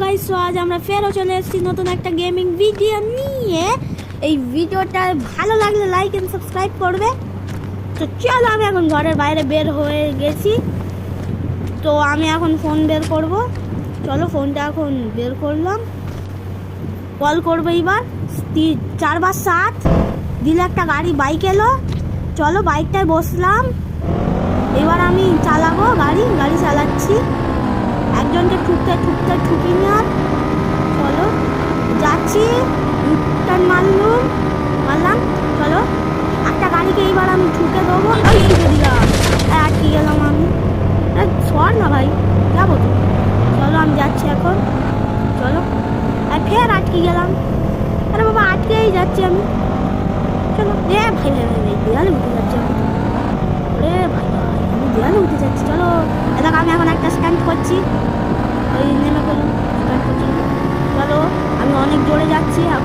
Guys, so আজ আমরা ফেরও চলে এসেছি নতুন একটা গেমিং ভিডিও নিয়ে। এই ভিডিওটা ভালো লাগলে লাইক এন্ড সাবস্ক্রাইব করবে। তো চলো, আমি এখন ঘরের বাইরে বের হয়ে গেছি। তো আমি এখন ফোন বের করব। চলো, ফোনটা এখন বের করলাম, কল করবো। এবার 4/7 দিলে একটা গাড়ি বাইক এলো। চলো, বাইকটায় বসলাম। এবার আমি চালাবো, গাড়ি চালাচ্ছি। একজনকে ঠুকতে ঠুকিনি আর। চলো, যাচ্ছি। টার্ন মারলাম। চলো, একটা গাড়িকে এইবার আমি ঠুকে দেবো। ঠুকে দিলাম, আটকে গেলাম আমি। সর না ভাই, যাবো তো। চলো, আমি যাচ্ছি এখন। চলো, ফের আটকে গেলাম। আরে বাবা, আটকেই যাচ্ছি আমি। চলো, ভাই দেয়ালে উঠে যাচ্ছি আমি। ভাই আমি দেয়ালে উঠে যাচ্ছি। চলো, দেখো আমি এখন একটা স্ট্যান্ড করছি। ওই নেমে গেলাম, স্ট্যান্ড করছি। চলো, আমি অনেক জোরে যাচ্ছি এখন।